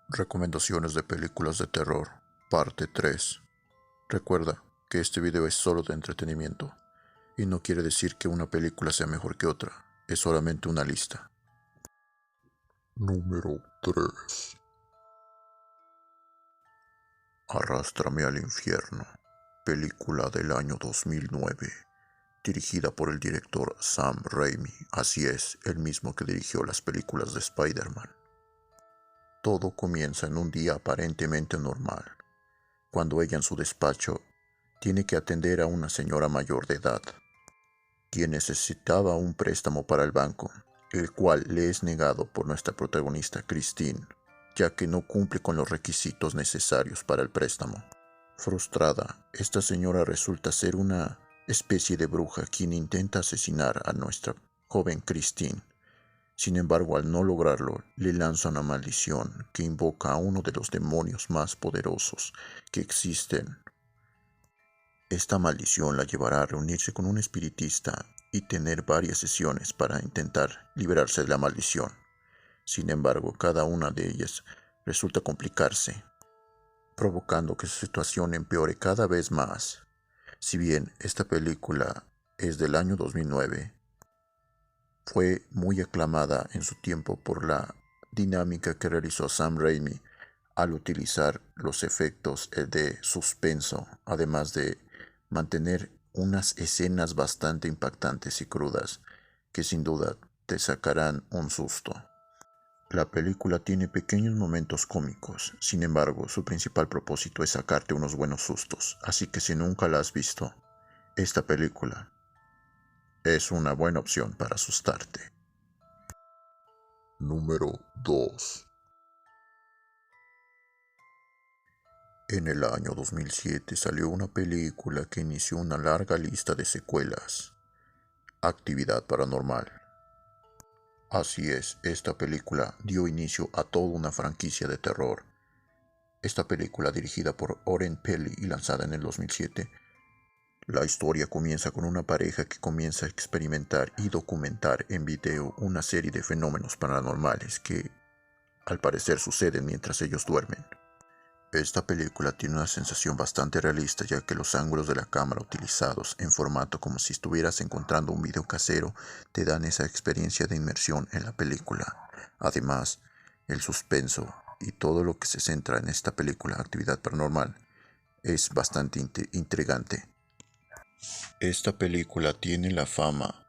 Recomendaciones de películas de terror, parte 3. Recuerda que este video es solo de entretenimiento y no quiere decir que una película sea mejor que otra, es solamente una lista. Número 3. Arrástrame al infierno, película del año 2009, dirigida por el director Sam Raimi, así es, el mismo que dirigió las películas de Spider-Man. Todo comienza en un día aparentemente normal, cuando ella en su despacho tiene que atender a una señora mayor de edad, quien necesitaba un préstamo para el banco, el cual le es negado por nuestra protagonista Christine, ya que no cumple con los requisitos necesarios para el préstamo. Frustrada, esta señora resulta ser una especie de bruja quien intenta asesinar a nuestra joven Christine. Sin embargo, al no lograrlo, le lanza una maldición que invoca a uno de los demonios más poderosos que existen. Esta maldición la llevará a reunirse con un espiritista y tener varias sesiones para intentar liberarse de la maldición. Sin embargo, cada una de ellas resulta complicarse, provocando que su situación empeore cada vez más. Si bien esta película es del año 2009, fue muy aclamada en su tiempo por la dinámica que realizó Sam Raimi al utilizar los efectos de suspenso, además de mantener unas escenas bastante impactantes y crudas que sin duda te sacarán un susto. La película tiene pequeños momentos cómicos, sin embargo, su principal propósito es sacarte unos buenos sustos, así que si nunca la has visto, esta película es una buena opción para asustarte. Número 2. En el año 2007 salió una película que inició una larga lista de secuelas. Actividad Paranormal. Así es, esta película dio inicio a toda una franquicia de terror. Esta película, dirigida por Oren Peli y lanzada en el 2007, la historia comienza con una pareja que comienza a experimentar y documentar en video una serie de fenómenos paranormales que, al parecer, suceden mientras ellos duermen. Esta película tiene una sensación bastante realista, ya que los ángulos de la cámara utilizados en formato como si estuvieras encontrando un video casero te dan esa experiencia de inmersión en la película. Además, el suspenso y todo lo que se centra en esta película, Actividad Paranormal, es bastante intrigante. Esta película tiene la fama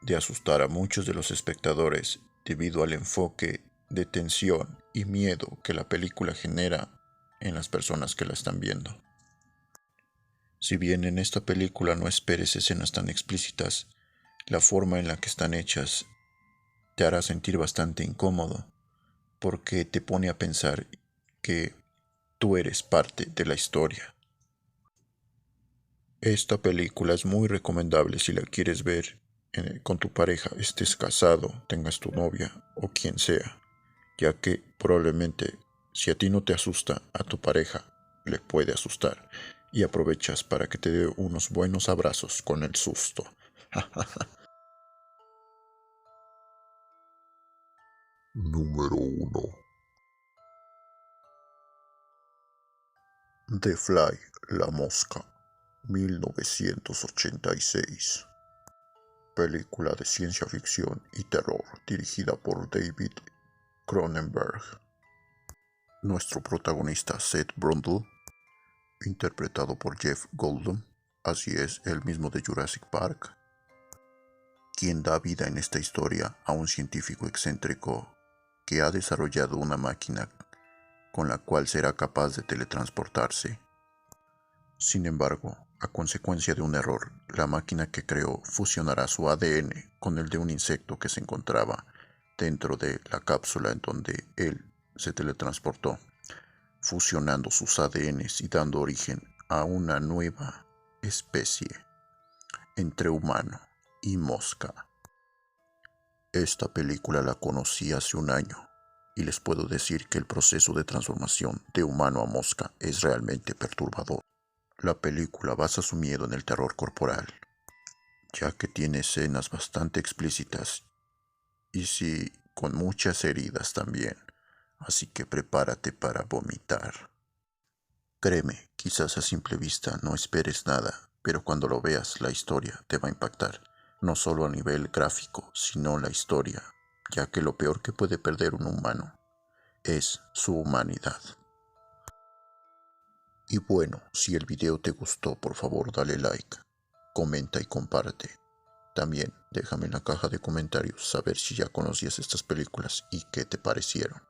de asustar a muchos de los espectadores debido al enfoque de tensión y miedo que la película genera en las personas que la están viendo. Si bien en esta película no esperes escenas tan explícitas, la forma en la que están hechas te hará sentir bastante incómodo, porque te pone a pensar que tú eres parte de la historia. Esta película es muy recomendable si la quieres ver con tu pareja, estés casado, tengas tu novia o quien sea, ya que probablemente si a ti no te asusta, a tu pareja le puede asustar y aprovechas para que te dé unos buenos abrazos con el susto. Número 1. The Fly, La Mosca, 1986. Película de ciencia ficción y terror dirigida por David Cronenberg. Nuestro protagonista Seth Brundle, interpretado por Jeff Goldblum, así es, el mismo de Jurassic Park, quien da vida en esta historia a un científico excéntrico que ha desarrollado una máquina con la cual será capaz de teletransportarse. Sin embargo, a consecuencia de un error, la máquina que creó fusionará su ADN con el de un insecto que se encontraba dentro de la cápsula en donde él se teletransportó, fusionando sus ADNs y dando origen a una nueva especie entre humano y mosca. Esta película la conocí hace un año y les puedo decir que el proceso de transformación de humano a mosca es realmente perturbador. La película basa su miedo en el terror corporal, ya que tiene escenas bastante explícitas y sí, con muchas heridas también, así que prepárate para vomitar. Créeme, quizás a simple vista no esperes nada, pero cuando lo veas la historia te va a impactar, no solo a nivel gráfico, sino la historia, ya que lo peor que puede perder un humano es su humanidad. Y bueno, si el video te gustó, por favor dale like, comenta y comparte. También déjame en la caja de comentarios saber si ya conocías estas películas y qué te parecieron.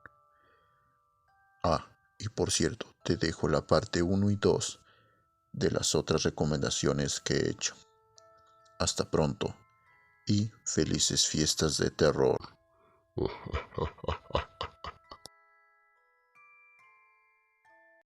Y por cierto, te dejo la parte 1 y 2 de las otras recomendaciones que he hecho. Hasta pronto y felices fiestas de terror.